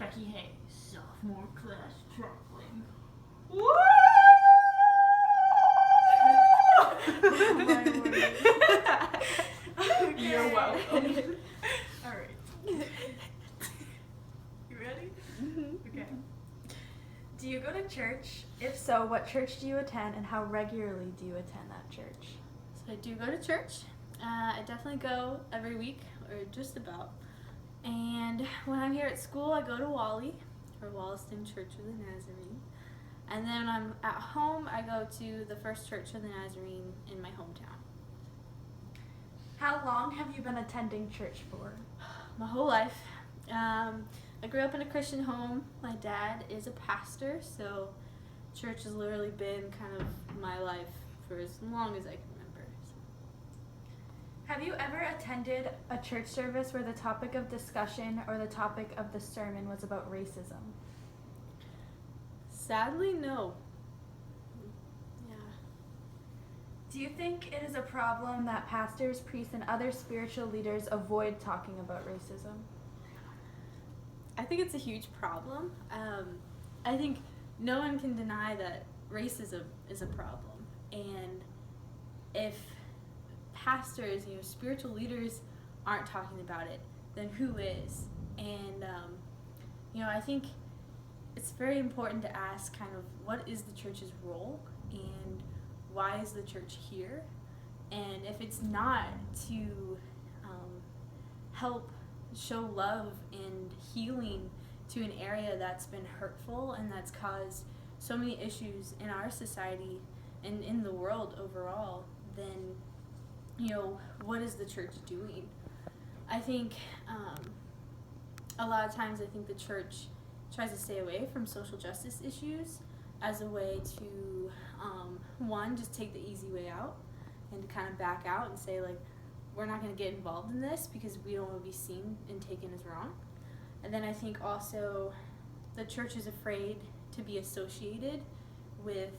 Becky Hay, sophomore class truckling. Woo! My word. Okay. You're welcome. Alright. You ready? Okay. Do you go to church? If so, what church do you attend and how regularly do you attend that church? So I do go to church. I definitely go every week, or just about. And when I'm here at school, I go to Wally, or Wollaston Church of the Nazarene. And then when I'm at home, I go to the First Church of the Nazarene in my hometown. How long have you been attending church for? My whole life. I grew up in a Christian home. My dad is a pastor, so church has literally been kind of my life for as long as I can remember. Have you ever attended a church service where the topic of discussion or the topic of the sermon was about racism? Sadly, no. Yeah. Do you think it is a problem that pastors, priests, and other spiritual leaders avoid talking about racism? I think it's a huge problem. I think no one can deny that racism is a problem. And if pastors, spiritual leaders aren't talking about it, then who is? And, I think it's very important to ask kind of what is the church's role and why is the church here? And if it's not to help show love and healing to an area that's been hurtful and that's caused so many issues in our society and in the world overall, then, what is the church doing? I think a lot of times I think the church tries to stay away from social justice issues as a way to, one, just take the easy way out and to kind of back out and say, like, we're not going to get involved in this because we don't want to be seen and taken as wrong. And then I think also the church is afraid to be associated with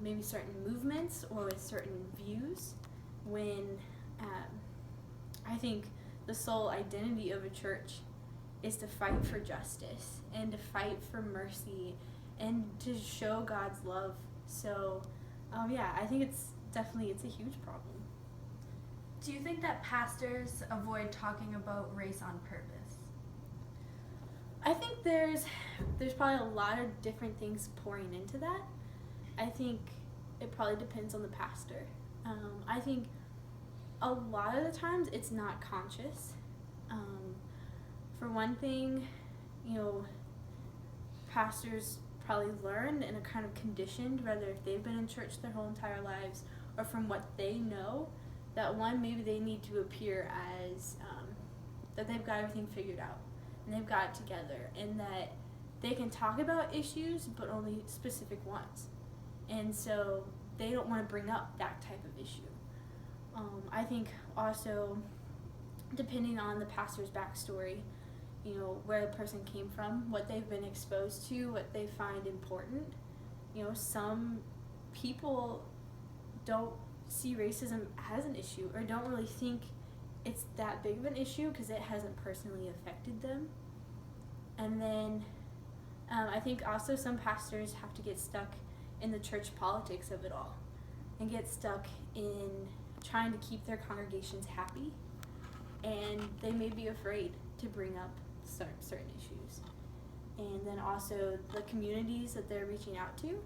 maybe certain movements or with certain views when I think the sole identity of a church is to fight for justice and to fight for mercy and to show God's love. So, I think it's a huge problem. Do you think that pastors avoid talking about race on purpose? I think there's probably a lot of different things pouring into that. I think it probably depends on the pastor. I think a lot of the times it's not conscious. For one thing, pastors probably learn and are kind of conditioned, whether if they've been in church their whole entire lives or from what they know, that one, maybe they need to appear as that they've got everything figured out and they've got it together and that they can talk about issues but only specific ones. And so they don't want to bring up that type of issue. I think also, depending on the pastor's backstory, where the person came from, what they've been exposed to, what they find important. Some people don't see racism as an issue or don't really think it's that big of an issue because it hasn't personally affected them. And then I think also some pastors have to get stuck in the church politics of it all and get stuck in trying to keep their congregations happy, and they may be afraid to bring up certain issues. And then also the communities that they're reaching out to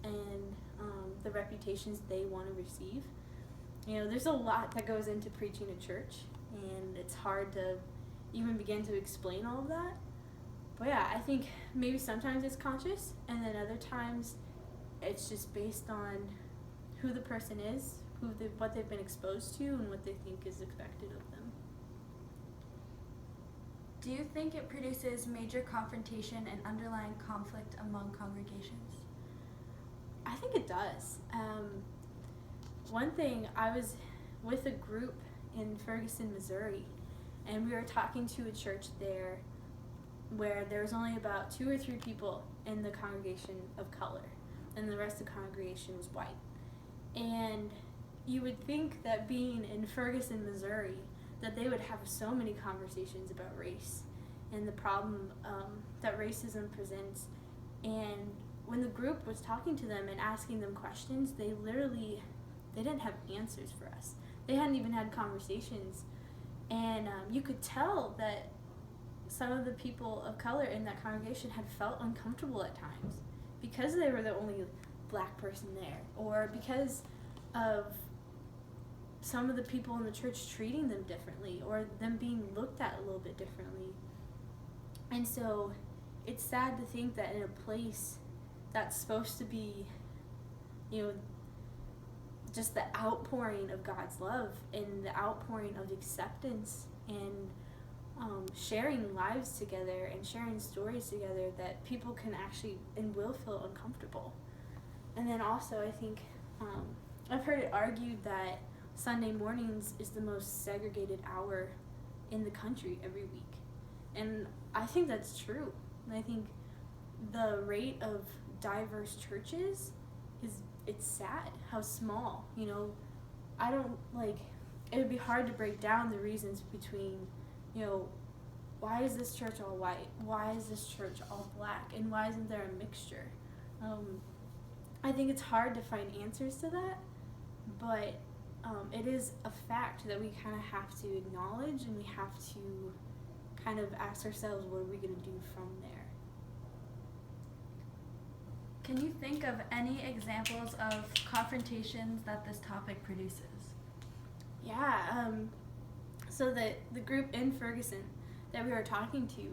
and the reputations they want to receive. There's a lot that goes into preaching a church, and it's hard to even begin to explain all of that. But I think maybe sometimes it's conscious, and then other times it's just based on who the person is, what they've been exposed to, and what they think is expected of them. Do you think it produces major confrontation and underlying conflict among congregations? I think it does. One thing, I was with a group in Ferguson, Missouri, and we were talking to a church there where there was only about 2 or 3 people in the congregation of color, and the rest of the congregation was white. And you would think that being in Ferguson, Missouri, that they would have so many conversations about race and the problem that racism presents. And when the group was talking to them and asking them questions, they didn't have answers for us. They hadn't even had conversations. And you could tell that some of the people of color in that congregation had felt uncomfortable at times because they were the only black person there, or because of some of the people in the church treating them differently, or them being looked at a little bit differently. And so it's sad to think that in a place that's supposed to be, just the outpouring of God's love and the outpouring of acceptance and sharing lives together and sharing stories together, that people can actually and will feel uncomfortable. And then also, I think I've heard it argued that Sunday mornings is the most segregated hour in the country every week. And I think that's true. And I think the rate of diverse churches it's sad how small, I don't it would be hard to break down the reasons between, why is this church all white? Why is this church all black? And why isn't there a mixture? I think it's hard to find answers to that, but it is a fact that we kind of have to acknowledge, and we have to kind of ask ourselves, what are we going to do from there? Can you think of any examples of confrontations that this topic produces? Yeah, so the group in Ferguson that we were talking to,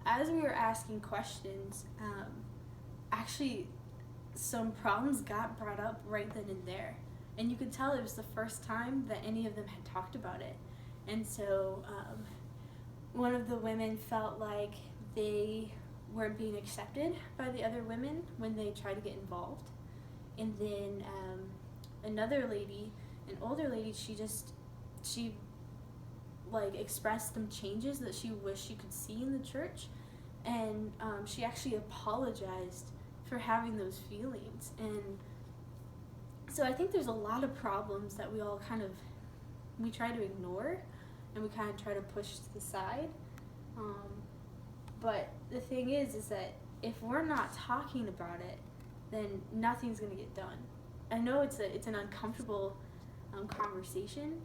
as we were asking questions, actually some problems got brought up right then and there. And you could tell it was the first time that any of them had talked about it. And so one of the women felt like they weren't being accepted by the other women when they tried to get involved. And then another lady, an older lady, she expressed some changes that she wished she could see in the church. And she actually apologized for having those feelings. And so I think there's a lot of problems that we all we try to ignore, and we kind of try to push to the side. But the thing is that if we're not talking about it, then nothing's going to get done. I know it's an uncomfortable conversation,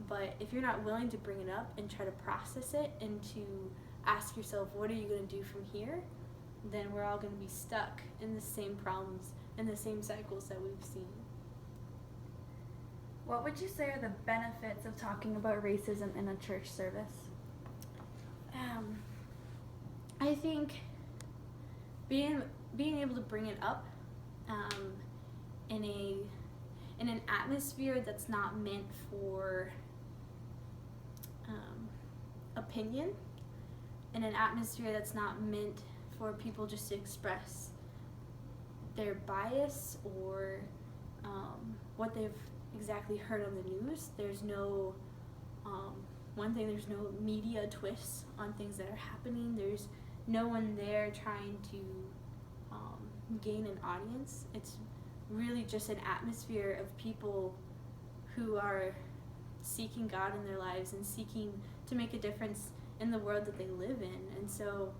but if you're not willing to bring it up and try to process it and to ask yourself, what are you going to do from here, then we're all going to be stuck in the same problems and the same cycles that we've seen. What would you say are the benefits of talking about racism in a church service? I think being able to bring it up in an atmosphere that's not meant for opinion, in an atmosphere that's not meant for people just to express their bias or what they've exactly heard on the news. There's no there's no media twists on things that are happening. There's no one there trying to gain an audience. It's really just an atmosphere of people who are seeking God in their lives and seeking to make a difference in the world that they live in. And so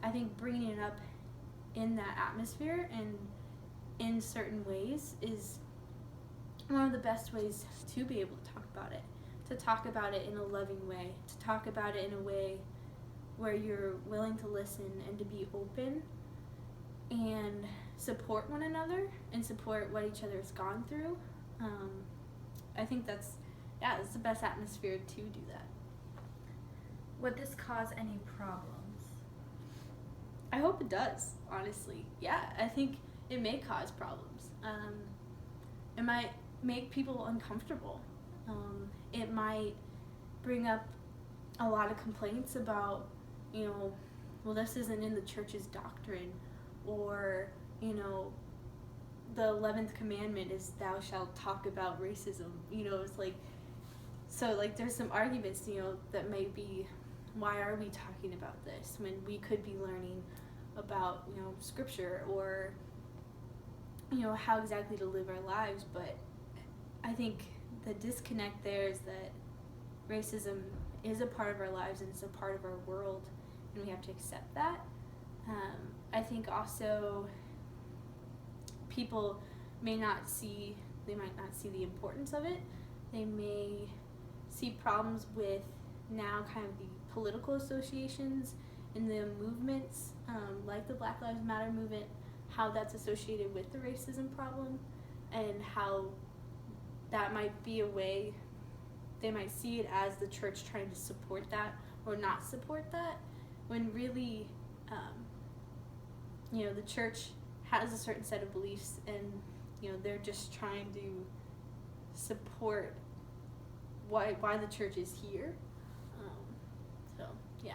I think bringing it up in that atmosphere and in certain ways is one of the best ways to be able to talk about it, to talk about it in a loving way, to talk about it in a way where you're willing to listen and to be open and support one another and support what each other has gone through. I think it's the best atmosphere to do that. Would this cause any problems? I hope it does, honestly. Yeah, I think it may cause problems. It might make people uncomfortable. It might bring up a lot of complaints about, well, this isn't in the church's doctrine, or, the 11th commandment is thou shalt talk about racism. It's like, so there's some arguments, that may be, why are we talking about this when we could be learning about, scripture or, how exactly to live our lives. But I think the disconnect there is that racism is a part of our lives and it's a part of our world, and we have to accept that. I think also people might not see the importance of it. They may see problems with now kind of the political associations and the movements, like the Black Lives Matter movement, how that's associated with the racism problem, and how that might be a way they might see it as the church trying to support that or not support that, when really, the church has a certain set of beliefs, and they're just trying to support why the church is here. So yeah.